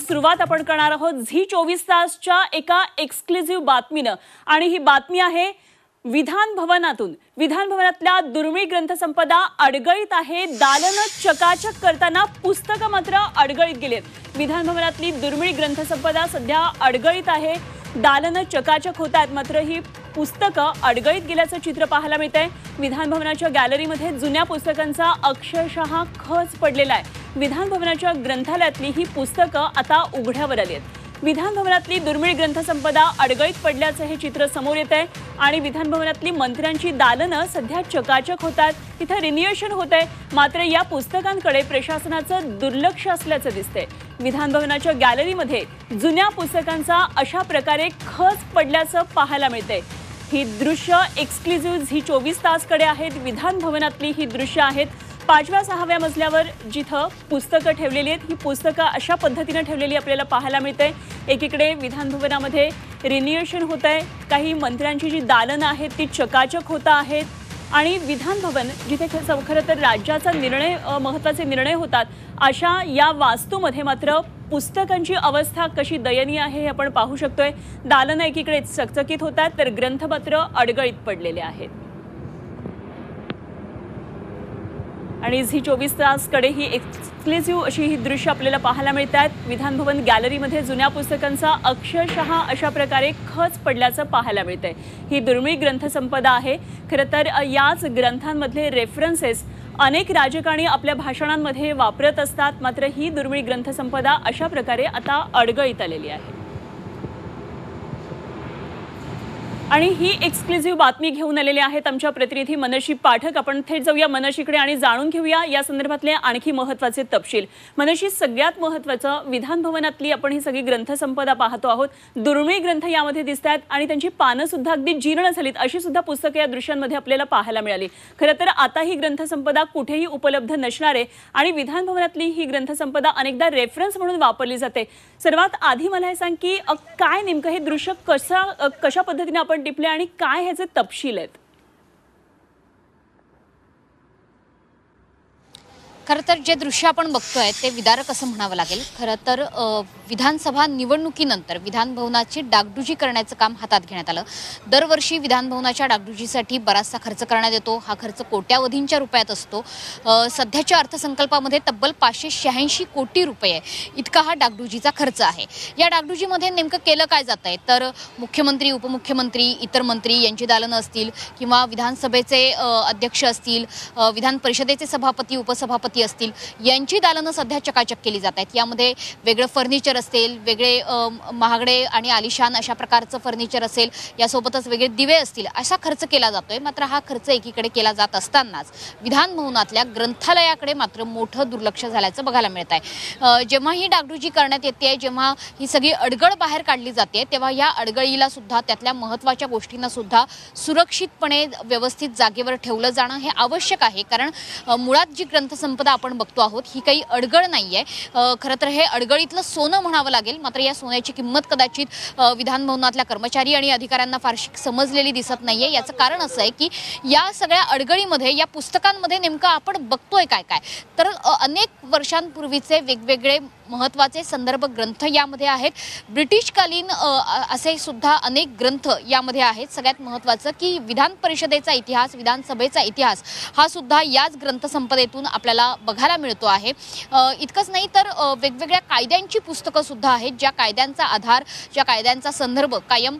सुरुवात आपण करणार आहोत झी 24 तासच्या एका एक्सक्लुझिव्ह बातमीनं आणि ही बातमी आहे विधान भवनातून। विधान भवनातल्या दुर्मिळ ग्रंथसंपदा अडगळीत आहे। दालनं चकाचक करताना पुस्तकं मात्र अडगळीत गेलेत। विधान भवनातली दुर्मिळ ग्रंथसंपदा सध्या अडगळीत आहे। दालनं चकाचक होत आहेत, मात्र ही पुस्तकं अडगळीत गेल्याचं चित्र पाहायला मिळतंय। विधान भवनाच्या गॅलरीमध्ये जुन्या पुस्तकांचा अक्षरशः खच पडलेला आहे। विधान भवनाच्या ग्रंथालयातली ही पुस्तकं आता उघड्यावर आली आहेत। विधान भवनातली दुर्मिळ ग्रंथसंपदा अडगळीत पडल्याचं हे चित्र समोर येत आहे आणि विधान भवनातली मंत्र्यांची दालनं सध्या चकाचक होत आहेत। तिथे रिन्युएशन होत आहे, मात्र या पुस्तकांकडे प्रशासनाचं दुर्लक्ष असल्याचं दिसतंय। विधान भवनाच्या गॅलरीमध्ये जुन्या पुस्तकांचा अशा प्रकारे खच पडल्याचं पाहायला मिळतंय। ही दृश्य एक्सक्लुझिव्ह झी 24 तासकडे आहेत। विधान भवनातली ही दृश्य आहेत। 5व्या 6व्या मजल्यावर जिथं पुस्तकं ठेवलेली आहेत, ही पुस्तकं अशा पद्धतीने ठेवलेली आपल्याला पाहायला मिळते। एकीकडे विधान भवनामध्ये रिन्युएशन होत आहे, काही मंत्र्यांची जी दालनं आहेत ती चकाचक होत आहेत आणि विधान भवन जिथे खरं तर राज्याचा निर्णय महत्त्वाचे निर्णय होतात, अशा या वास्तूमध्ये मात्र पुस्तकांची अवस्था कशी दयनीय आहे हे आपण पाहू शकतोय। दालनं एकीकडे चकचकीत होत आहेत तर ग्रंथपत्र अडगळीत पडलेले आहेत आणि झी 24 तासकडे ही एक्सक्लुझिव्ह अशी ही दृश्य आपल्याला पाहायला मिळतात। विधान भवन गॅलरीमध्ये जुन्या पुस्तकांचा अक्षरशः अशा प्रकारे खच पडल्याचं पाहायला मिळतंय। ही दुर्मिळ ग्रंथसंपदा आहे। खरं तर याच ग्रंथांमधले रेफरन्सेस अनेक राजकारणी आपल्या भाषणांमध्ये वापरत असतात, मात्र ही दुर्मिळ ग्रंथसंपदा अशा प्रकारे आता अडगळीत आलेली आहे आणि ही एक्सक्लुझिव्ह बातमी घेऊन आलेले आहेत आमच्या प्रतिनिधी मनशी पाठक। आपण थेट जाऊया मनशीकडे आणि जाणून घेऊया या संदर्भातले आणखी महत्त्वाचे तपशील। मनशी, सगळ्यात महत्त्वाचं, विधान भवनातली आपण ही सगळी ग्रंथसंपदा पाहतो आहोत। दुर्मिळ ग्रंथ यामध्ये दिसतात आणि त्यांची पानं सुद्धा अगदी जीर्ण झालीत, अशी सुद्धा पुस्तकं या दृश्यांमध्ये आपल्याला पाहायला मिळाली। खरं तर आता ही ग्रंथसंपदा कुठेही उपलब्ध नसणार आहे आणि विधान भवनातली ही ग्रंथसंपदा अनेकदा रेफरन्स म्हणून वापरली जाते। सर्वात आधी मला हे सांग की काय नेमकं हे दृश्य कशा पद्धतीने आपण टिपले आणि काय ह्याचे तपशील आहेत? खरं तर जे दृश्य आपण बघतोय ते विदारक असं म्हणावं लागेल। खरं तर विधानसभा निवडणुकीनंतर विधान भवनाची डागडुजी करण्याचं काम हातात घेण्यात आलं। दरवर्षी विधान भवनाच्या डागडुजीसाठी बराचसा खर्च करण्यात येतो। हा खर्च कोट्यावधींच्या रुपयात असतो। सध्याच्या अर्थसंकल्पामध्ये तब्बल 586 कोटी रुपये इतका हा डागडुजीचा खर्च आहे। या डागडुजीमध्ये नेमकं केलं काय जात आहे तर मुख्यमंत्री, उपमुख्यमंत्री, इतर मंत्री यांची दालनं असतील किंवा विधानसभेचे अध्यक्ष असतील, विधान परिषदेचे सभापती, उपसभापती असतील, यांची दालनं सध्या चकाचक केली जात आहेत। यामध्ये वेगळं फर्निचर असेल, वेगळे महागडे आणि आलिशान अशा प्रकारचं फर्निचर असेल, यासोबतच वेगळे दिवे असतील, असा खर्च केला जातोय। मात्र हा खर्च एकीकडे केला जात असतानाच विधान भवनातल्या ग्रंथालयाकडे मात्र मोठं दुर्लक्ष झाल्याचं बघायला मिळत आहे। जेव्हा ही डागडुजी करण्यात येते, जेव्हा ही सगळी अडगळ बाहेर काढली जाते, तेव्हा या अडगळीला सुद्धा, त्यातल्या महत्त्वाच्या गोष्टींना सुद्धा सुरक्षितपणे व्यवस्थित जागेवर ठेवलं जाणं हे आवश्यक आहे। कारण मुळात जी ग्रंथसंपदा आपण बघतो आहोत ही काही अडगळ नाहीये। खरं तर हे अडगळीतलं सोनं म्हणावं लागेल। मात्र या सोन्याची किंमत कदाचित विधान भवनातल्या कर्मचारी आणि अधिकाऱ्यांना फारशी समजलेली दिसत नाहीये। याचं कारण असं आहे की या सगळ्या अडगळीमध्ये, या पुस्तकांमध्ये नेमकं आपण बघतोय काय काय तर अनेक वर्षांपूर्वीचे वेगवेगळे महत्त्वाचे संदर्भ ग्रंथ यामध्ये आहेत। ब्रिटिशकालीन असे सुद्धा अनेक ग्रंथ यामध्ये आहेत। सगळ्यात महत्त्वाचं की विधान परिषदेचा इतिहास, विधानसभेचा इतिहास हा सुद्धा याच ग्रंथसंपदेतून आपल्याला बघायला मिळतो आहे। इतकंच नाही तर वेगवेगळ्या कायद्यांची पुस्तकं सुद्धा आहेत, ज्या कायद्यांचा आधार, ज्या कायद्यांचा संदर्भ कायम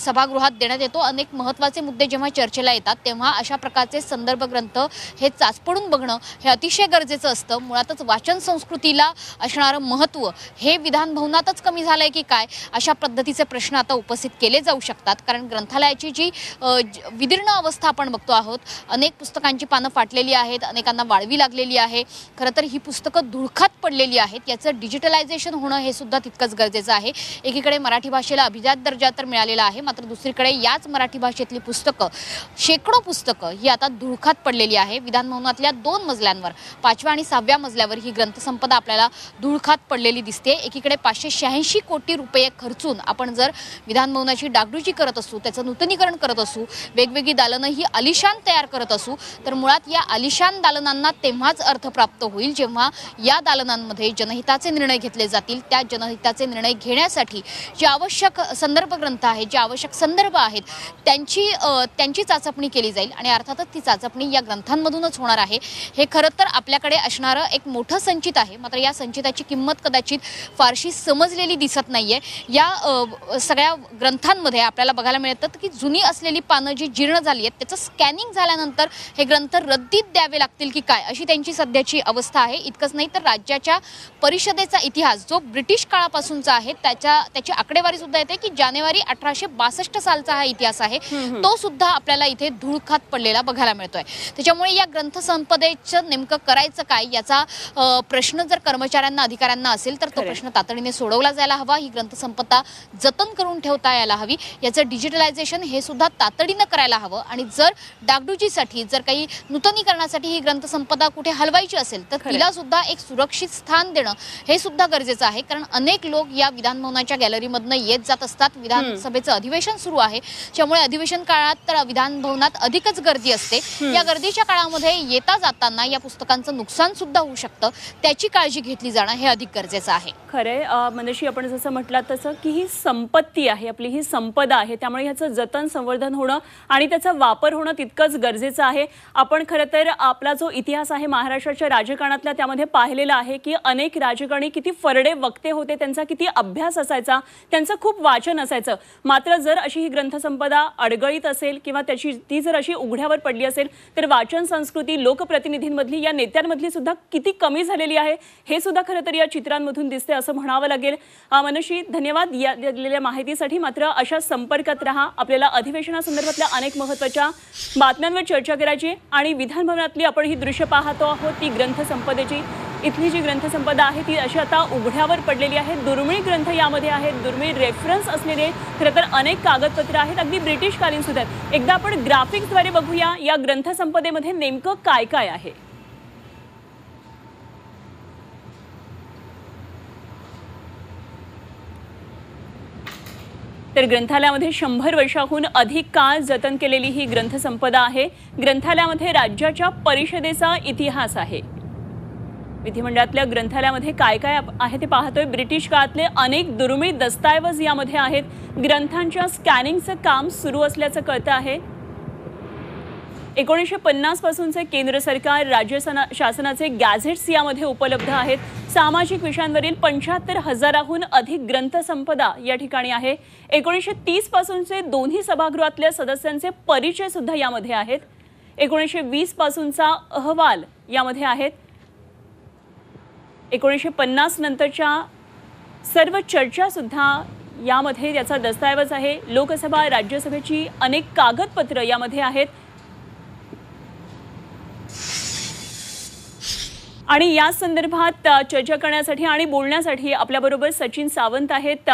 सभागृहात देण्यात येतो। अनेक महत्त्वाचे मुद्दे जेव्हा चर्चेला येतात तेव्हा अशा प्रकारचे संदर्भ ग्रंथ हे चाचपडून बघणं हे अतिशय गरजेचं असतं। मुळातच वाचन संस्कृतीला असणारं महत्त्व हे विधान भवनातच कमी झालंय की काय, अशा पद्धतीचे प्रश्न आता उपस्थित केले जाऊ शकतात। कारण ग्रंथालयाची जी विदीर्ण अवस्था आपण बघतो आहोत, अनेक पुस्तकांची पानं फाटलेली आहेत, अनेकांना वाळवी लागलेली आहे। खरं तर ही पुस्तकं धुळखात पडलेली आहेत। याचं डिजिटलायझेशन होणं हे सुद्धा तितकंच गरजेचं आहे। एकीकडे मराठी भाषेला अभिजात दर्जा तर मिळालेला आहे, मात्र दुसरीकडे याच मराठी भाषेतली पुस्तकं, शेकडो पुस्तकं ही आता धुळखात पडलेली आहे। विधान भवनातल्या 2 मजल्यांवर, 5व्या आणि 6व्या मजल्यावर ही ग्रंथसंपदा आपल्याला धुळखात धुळखात पडलेली दिसते. एकीकडे 586 कोटी रुपये खर्चून आपण जर विधान भवनाची डागडुजी करत असू, त्याचं नूतनीकरण करत असू, वेगवेगळी दालनं ही आलिशान तयार करत असू, तर मुळात या आलिशान दालनांना तेव्हाच अर्थ प्राप्त होईल जेव्हा या दालनांमध्ये जनहिताचे निर्णय घेतले जातील. त्या जनहिताचे निर्णय घेण्यासाठी जे आवश्यक संदर्भ ग्रंथ आहेत, जे आवश्यक संदर्भ आहेत, त्यांची चाचपणी केली जाईल आणि अर्थातच ती चाचपणी या ग्रंथांमधूनच होणार आहे. हे खरं तर आपल्याकडे असणारं एक मोठं संचित आहे, मात्र या संचिताची किंमत कदाचित फारशी समजलेली दिसत नाहीये. या सगळ्या ग्रंथांमध्ये आपल्याला बघायला मिळतं की जुनी असलेली पानं जी जीर्ण झाली आहेत त्याचं स्कॅनिंग झाल्यानंतर हे ग्रंथ रद्दीत द्यावे लागतील की काय, अशी त्यांची सध्याची अवस्था आहे. इतकंच नाही तर राज्याच्या परिषदेचा इतिहास जो ब्रिटिश काळापासूनचा आहे त्याची आकडेवारी सुद्धा येते की जानेवारी 1862 सालचा हा इतिहास आहे, तो सुद्धा आपल्याला इथे धूळखात पडलेला बघायला मिळतोय. त्याच्यामुळे या ग्रंथसंपदेचं नेमकं करायचं काय याचा प्रश्न जर कर्मचाऱ्यांना अधिकाऱ्यांना असेल तर तो प्रश्न तातडीने सोडवला जायला हवा. ही ग्रंथसंपदा जतन करून ठेवता यायला हवी. याचं डिजिटलायझेशन हे सुद्धा तातडीनं करायला हवं आणि जर डागडुजीसाठी जर काही नूतनीकरणासाठी ही ग्रंथसंपदा कुठे हलवायची असेल तर तिला सुद्धा एक सुरक्षित स्थान देणं हे सुद्धा गरजेचं आहे. कारण अनेक लोक या विधान भवनाच्या गॅलरीमधनं येत जात असतात. विधानसभेचं अधिवेशन सुरू आहे, त्यामुळे अधिवेशन काळात तर विधान भवनात अधिकच गर्दी असते. या गर्दीच्या काळामध्ये येता जाताना या पुस्तकांचं नुकसान सुद्धा होऊ शकतं. त्याची काळजी घेतली जाणं हे अधिक गरजेचं आहे. खरे मनशी, आपण जसं म्हटलं तसं की ही संपत्ती आहे, आपली ही संपदा आहे, त्यामुळे ह्याचं जतन संवर्धन होणं आणि त्याचा वापर होणं तितकंच गरजेचं आहे. आपण खरं तर आपला जो इतिहास आहे महाराष्ट्राच्या राजकारणातला त्यामध्ये पाहिलेला आहे की अनेक राजकारणी किती फरडे वक्ते होते, त्यांचा किती अभ्यास असायचा, त्यांचं खूप वाचन असायचं. मात्र जर अशी ही ग्रंथसंपदा अडगळीत असेल किंवा ती जर अशी उघड्यावर पडली असेल तर वाचन संस्कृती लोकप्रतिनिधींमधली, या नेत्यांमधली सुद्धा किती कमी झालेली आहे हे सुद्धा खरं तर या चित्रांमधून दिसते असं म्हणावं लागेल. मनशी, धन्यवाद या दिलेल्या माहितीसाठी. मात्र अशा संपर्कात रहा. आपल्याला अधिवेशनासंदर्भातल्या अनेक महत्त्वाच्या बातम्यांवर चर्चा करायची आणि विधान भवनातली आपण ही दृश्य पाहतो आहोत ती ग्रंथसंपदेची. इथली जी ग्रंथसंपदा आहे ती अशी आता उघड्यावर पडलेली आहे. दुर्मिळ ग्रंथ यामध्ये आहेत, दुर्मिळ रेफरन्स असलेले खरं तर अनेक कागदपत्र आहेत, अगदी ब्रिटिश कालीन सुद्धा. एकदा आपण ग्राफिक्सद्वारे बघूया या ग्रंथसंपदेमध्ये नेमकं काय काय आहे. तर ग्रंथालयामध्ये 100 वर्षाहून अधिक काळ जतन केलेली ही ग्रंथसंपदा आहे. ग्रंथालयामध्ये राज्याच्या परिषदेचा इतिहास आहे. विधिमंडळातल्या ग्रंथालयामध्ये काय काय आहे ते पाहतोय. ब्रिटिश काळातले अनेक दुर्मिळ दस्तऐवज यामध्ये आहेत. ग्रंथांच्या स्कॅनिंगचं काम सुरू असल्याचं कळतं आहे. 1950 पासूनचे केंद्र सरकार राज्य शासनाचे गॅझेट्स यामध्ये उपलब्ध आहेत. सामाजिक विषयांवरील 75,000हून अधिक ग्रंथसंपदा या ठिकाणी आहे. 1930 पासूनचे दोन्ही सभागृहातल्या सदस्यांचे परिचय सुद्धा यामध्ये आहेत. 1920 पासूनचा अहवाल यामध्ये आहेत. 1950 नंतरच्या सर्व चर्चा सुद्धा यामध्ये याचा दस्तऐवज आहे. लोकसभा राज्यसभेची अनेक कागदपत्र यामध्ये आहेत. आणि या संदर्भात चर्चा करण्यासाठी आणि बोलण्यासाठी आपल्याबरोबर सचिन सावंत आहेत.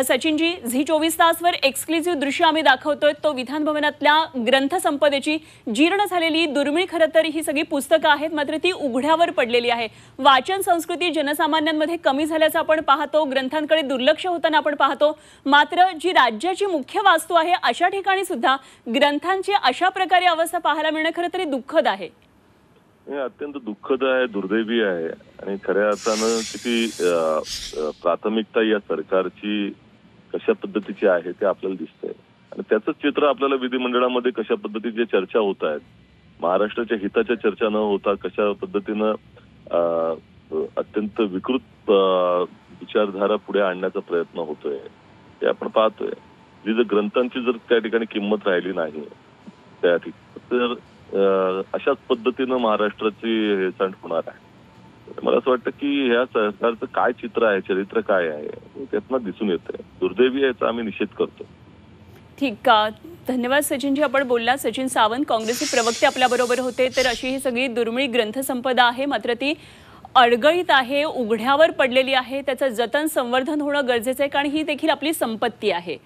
सचिनजी, झी 24 तासवर एक्सक्लुझिव्ह दृश्य आम्ही दाखवतोय तो विधान भवनातल्या ग्रंथसंपदेची. जीर्ण झालेली दुर्मिळ खरं तर ही सगळी पुस्तकं आहेत, मात्र ती उघड्यावर पडलेली आहे. वाचन संस्कृती जनसामान्यांमध्ये कमी झाल्याचं आपण पाहतो, ग्रंथांकडे दुर्लक्ष होताना आपण पाहतो. मात्र जी राज्याची मुख्य वास्तू आहे अशा ठिकाणी सुद्धा ग्रंथांची अशा प्रकारे अवस्था पाहायला मिळणं खरं तरी दुःखद आहे. हे अत्यंत दुःखद आहे, दुर्दैवी आहे आणि खऱ्या अर्थानं किती प्राथमिकता या सरकारची कशा पद्धतीची आहे ते आपल्याला दिसतंय. आणि त्याचं चित्र आपल्याला विधिमंडळामध्ये कशा पद्धतीच्या चर्चा होत आहेत, महाराष्ट्राच्या हिताच्या चर्चा न होता कशा पद्धतीनं अत्यंत विकृत विचारधारा पुढे आणण्याचा प्रयत्न होतोय ते आपण पाहतोय. जी ग्रंथांची जर त्या ठिकाणी किंमत राहिली नाही त्या ठिकाणी तर अशाच पद्धतीनं महाराष्ट्राची हेळसांड होणार आहे. मला असं वाटतं की ह्या सरकारचं काय चित्र आहे, चरित्र काय आहे त्यातनं दिसून येतंय. दुर्दैवी याचा आम्ही निषेध करतो. ठीक, धन्यवाद सचिनजी. आपण बोलला. सचिन सावंत काँग्रेसचे प्रवक्ते आपल्याबरोबर होते. तर अशी ही सगळी दुर्मिळ ग्रंथसंपदा आहे, मात्र ती अडगळीत आहे, उघड्यावर पडलेली आहे. त्याचं जतन संवर्धन होणं गरजेचं आहे, कारण ही देखील आपली संपत्ती आहे.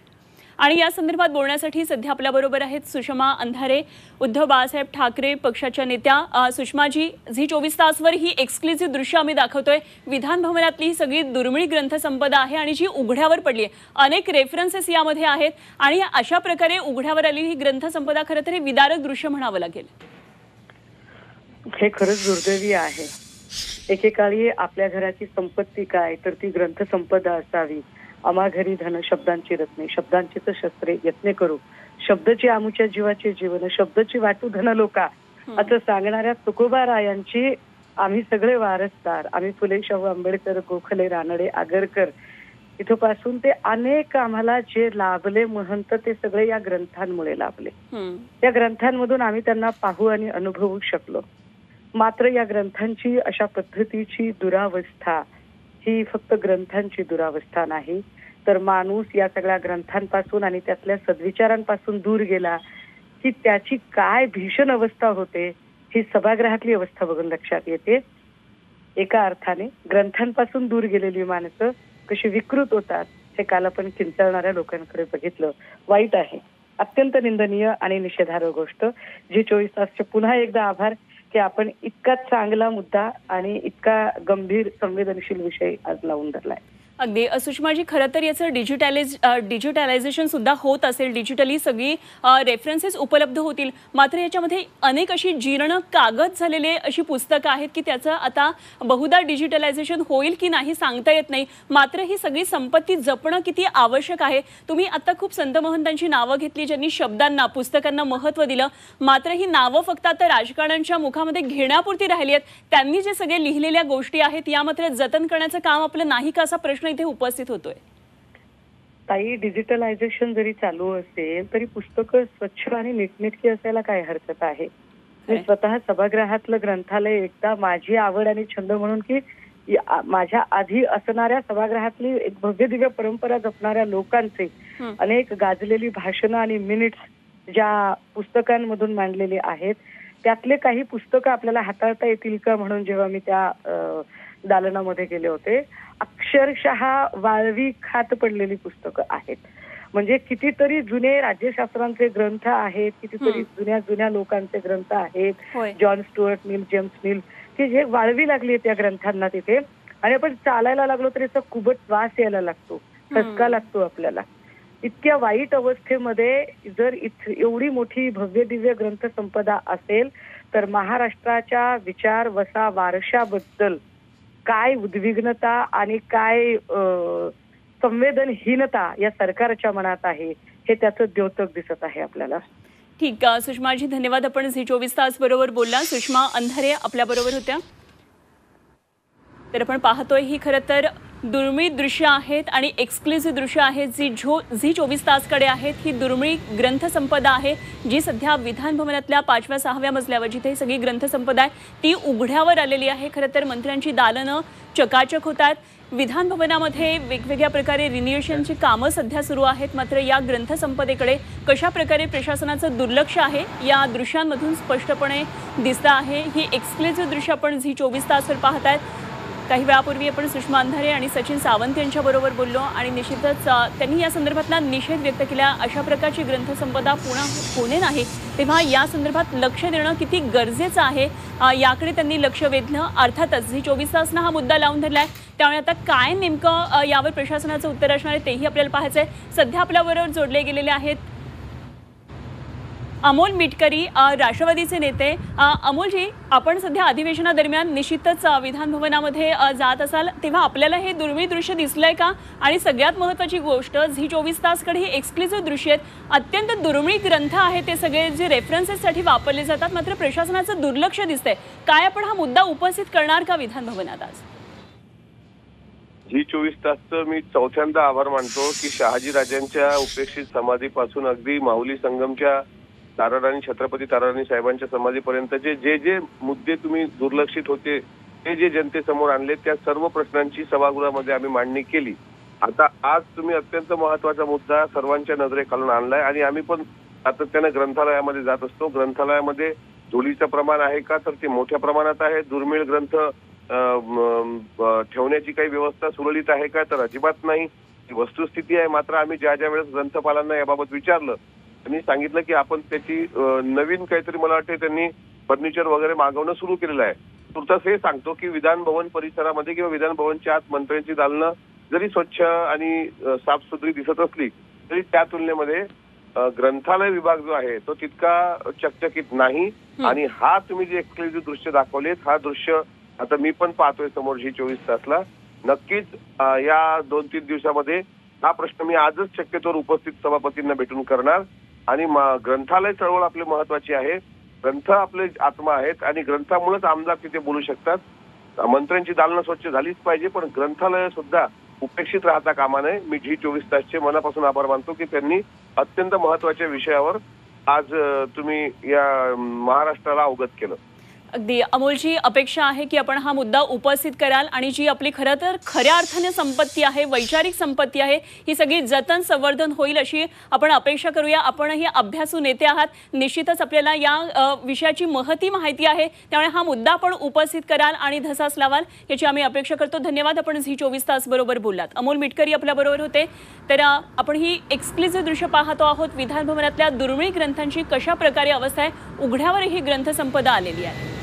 आणि या संदर्भात बोलण्यासाठी सध्या आपल्याबरोबर आहेत सुषमा अंधारे, उद्धव बाळासाहेब ठाकरे पक्षाच्या नेत्या. सुषमाजी, झी 24 तासवर ही एक्सक्लुझिव्ह दृश्य आम्ही दाखवतोय. विधान भवनातली ही सगळी दुर्मिळ ग्रंथसंपदा आहे आणि जी उघड्यावर पडली आहे. अनेक रेफरन्सेस यामध्ये आहेत आणि अशा प्रकारे उघड्यावर आलेली ही ग्रंथसंपदा खरं तर हे विदारक दृश्य म्हणावं लागेल. हे खरंच दुर्दैवी आहे. एकेकाळी आपल्या घराची संपत्ती काय तर ती ग्रंथसंपदा असावी. आम्हा घरी धन शब्दांची रत्ने, शब्दांचीच शस्त्रे यत्ने करू, शब्दची आमुच्या जीवाचे जीवन, शब्दची वाटू धन लोका असं सांगणाऱ्या तुकोबारायांची आम्ही सगळे वारसदार. आम्ही फुले, शाहू आंबेडकर, गोखले, रानडे, आगरकर इथपासून ते अनेक आम्हाला जे लाभले महंत ते सगळे या ग्रंथांमुळे लाभले. या ग्रंथांमधून आम्ही त्यांना पाहू आणि अनुभवू शकलो. मात्र या ग्रंथांची अशा पद्धतीची दुरावस्था ही फक्त ग्रंथांची दुरावस्था नाही, तर माणूस या सगळ्या ग्रंथांपासून आणि त्यातल्या सद्विचारांपासून दूर गेला की त्याची काय भीषण अवस्था होते ही सभागृहातली अवस्था बघून लक्षात येते. एका अर्थाने ग्रंथांपासून दूर गेलेली माणसं कशी विकृत होतात हे काल आपण किंचाळणाऱ्या लोकांकडे बघितलं. वाईट आहे, अत्यंत निंदनीय आणि निषेधार्ह गोष्ट. झी 24 तासचे पुन्हा एकदा आभार की आपण इतका चांगला मुद्दा आणि इतका गंभीर संवेदनशील विषय आज लावून धरलाय. अगदी सुषमाजी, खरं तर याचं डिजिटलायझेशन सुद्धा होत असेल, डिजिटली सगळी रेफरन्सेस उपलब्ध होतील. मात्र याच्यामध्ये अनेक अशी जीर्ण कागद झालेले अशी पुस्तकं आहेत की त्याचं आता बहुधा डिजिटलायझेशन होईल की नाही सांगता येत नाही. मात्र ही सगळी संपत्ती जपणं किती आवश्यक आहे. तुम्ही आता खूप संत महंतांची नावं घेतली ज्यांनी शब्दांना, पुस्तकांना महत्त्व दिलं. मात्र ही नावं फक्त आता राजकारण्यांच्या मुखामध्ये घेण्यापुरती राहिली आहेत. त्यांनी जे सगळे लिहिलेल्या गोष्टी आहेत या मात्र जतन करण्याचं काम आपलं नाही का असा प्रश्न इथे उपस्थित होतोय. ताई, डिजिटलायझेशन जरी चालू असेल तरी पुस्तकं स्वच्छ आणि नीटनेटकी असायला काय हरकत आहे. मी स्वतः सभागृहातलं ग्रंथालय एकदा माझी आवड आणि छंद म्हणून की माझ्या आधी असणाऱ्या सभागृहातली एक भव्य दिव्य परंपरा जपणाऱ्या लोकांचे अनेक गाजलेली भाषणं आणि मिनिट्स ज्या पुस्तकांमधून मांडलेली आहेत त्यातले काही पुस्तकं आपल्याला हाताळता येतील का म्हणून जेव्हा मी त्या दालनामध्ये गेले होते, अक्षरशः वाळवी खात पडलेली पुस्तकं आहेत. म्हणजे कितीतरी जुने राज्यशास्त्रांचे ग्रंथ आहेत, कितीतरी जुन्या लोकांचे ग्रंथ आहेत, John Stuart Mill, James mill, की जे वाळवी लागली त्या ग्रंथांना तिथे. आणि आपण चालायला लागलो तरी त्याचा कुबट वास यायला लागतो, ठसका लागतो आपल्याला. इतक्या वाईट अवस्थेमध्ये जर एवढी मोठी भव्य दिव्य ग्रंथसंपदा असेल तर महाराष्ट्राच्या विचार वसा वारशाबद्दल काय उद्विग्नता आणि काय संवेदनहीनता या सरकारच्या मनात आहे हे त्याचं द्योतक दिसत आहे आपल्याला. ठीक, सुषमाजी धन्यवाद. आपण झी 24 तास बरोबर बोलला. सुषमा अंधारे आपल्या बरोबर होत्या. तर आपण पाहतोय ही खरं तर दुर्मिळ दृश्य आहेत आणि एक्सक्लुझिव्ह दृश्य आहेत जी झी 24 तासकडे आहेत. ही दुर्मिळ ग्रंथसंपदा आहे जी सध्या विधान भवनातल्या 5व्या 6व्या मजल्यावर जिथे ही सगळी ग्रंथसंपदा आहे ती उघड्यावर आलेली आहे. खरं तर मंत्र्यांची दालनं चकाचक होतात. विधान भवनामध्ये वेगवेगळ्या प्रकारे रिन्युएशनची कामं सध्या सुरू आहेत. मात्र या ग्रंथसंपदेकडे कशा प्रकारे प्रशासनाचं दुर्लक्ष आहे या दृश्यांमधून स्पष्टपणे दिसतं आहे. ही एक्सक्लुझिव्ह दृश्य आपण झी 24 तासवर पाहतायत. काही वेळापूर्वी आपण सुषमा अंधारे आणि सचिन सावंत यांच्याबरोबर बोललो आणि निश्चितच त्यांनी या संदर्भातला निषेध व्यक्त केला. अशा प्रकारची ग्रंथसंपदा पुन्हा होणे नाही, तेव्हा या संदर्भात लक्ष देणं किती गरजेचं आहे याकडे त्यांनी लक्ष वेधलं. अर्थातच झी 24 तासनं हा मुद्दा लावून धरलाय, त्यामुळे आता काय नेमकं यावर प्रशासनाचं उत्तर असणार आहे तेही आपल्याला पाहायचं आहे. सध्या आपल्याबरोबर जोडले गेलेले आहेत अमोल मिटकरी, राष्ट्रवादीचे नेते. अमोलजी, आपण सध्या अधिवेशनादरम्यान निश्चितच विधान भवनामध्ये जात असाल, तेव्हा आपल्याला हे दुर्मिळ दृश्य दिसलंय का? आणि सगळ्यात महत्त्वाची गोष्ट, झी 24 तासकडे ही एक्सक्लुझिव्ह दृश्य आहेत, अत्यंत दुर्मिळ ग्रंथ आहेत ते सगळे जे रेफरन्सेससाठी वापरले जातात, मात्र प्रशासनाचं दुर्लक्ष दिसतंय. काय आपण हा मुद्दा उपस्थित करणार का विधान भवनात आज? झी 24 तासचं मी चौथ्यांदा आभार मानतो की शहाजी राजांच्या उपेक्षित समाधीपासून अगदी माऊली संगमच्या ताराराणी, छत्रपती ताराराणी साहेबांच्या समाधीपर्यंतचे जे जे मुद्दे तुम्ही दुर्लक्षित होते ते जे जनतेसमोर आणले त्या सर्व प्रश्नांची सभागृहामध्ये आम्ही मांडणी केली. आता आज तुम्ही अत्यंत महत्वाचा मुद्दा सर्वांच्या नजरेखालून आणलाय आणि आम्ही पण सातत्याने ग्रंथालयामध्ये जात असतो. ग्रंथालयामध्ये धुळीचं प्रमाण आहे का तर ते मोठ्या प्रमाणात आहे. दुर्मिळ ग्रंथ ठेवण्याची काही व्यवस्था सुरळीत आहे का तर अजिबात नाही. ही वस्तुस्थिती आहे. मात्र आम्ही ज्या ज्या वेळेस ग्रंथपालांना याबाबत विचारलं त्यांनी सांगितलं की आपण त्याची नवीन काहीतरी मला वाटते त्यांनी फर्निचर वगैरे मागवणं सुरू केलेलं आहे. तुर्तास हे सांगतो की विधान भवन परिसरामध्ये किंवा विधान भवनच्या आत मंत्र्यांची दालनं जरी स्वच्छ आणि साफसुथरी दिसत असली तरी त्या तुलनेमध्ये ग्रंथालय विभाग जो आहे तो तितका चकचकीत नाही. आणि हा तुम्ही जे एक्सक्लुझिव्ह दृश्य दाखवलेत हा दृश्य आता मी पण पाहतोय समोर झी24 तासला. नक्कीच या 2-3 दिवसामध्ये हा प्रश्न मी आजच शक्यतोवर उपस्थित सभापतींना भेटून करणार. आणि ग्रंथालय चळवळ आपली महत्वाची आहे. ग्रंथ आपले आत्मा आहेत आणि ग्रंथामुळेच आमदार तिथे बोलू शकतात. मंत्र्यांची दालनं स्वच्छ झालीच पाहिजे पण ग्रंथालय सुद्धा उपेक्षित राहता कामा नये. मी झी24 तासचे मनापासून आभार मानतो की त्यांनी अत्यंत महत्वाच्या विषयावर आज तुम्ही या महाराष्ट्राला अवगत केलं. अगदी अमोलची अपेक्षा आहे की आपण हा मुद्दा उपस्थित कराल आणि जी आपली खरं तर खऱ्या अर्थाने संपत्ती आहे, वैचारिक संपत्ती आहे, ही सगळी जतन संवर्धन होईल अशी आपण अपेक्षा करूया. आपणही अभ्यासू नेते आहात, निश्चितच आपल्याला या विषयाची महती माहिती आहे, त्यामुळे हा मुद्दा आपण उपस्थित कराल आणि धसास लावाल याची आम्ही अपेक्षा करतो. धन्यवाद. आपण झी24 तास बरोबर बोललात. अमोल मिटकरी आपल्याबरोबर होते. तर आपण ही एक्सक्लुझिव्ह दृश्य पाहतो आहोत. विधान भवनातल्या दुर्मिळ ग्रंथांची कशा प्रकारे अवस्था आहे, उघड्यावर ही ग्रंथसंपदा आलेली आहे.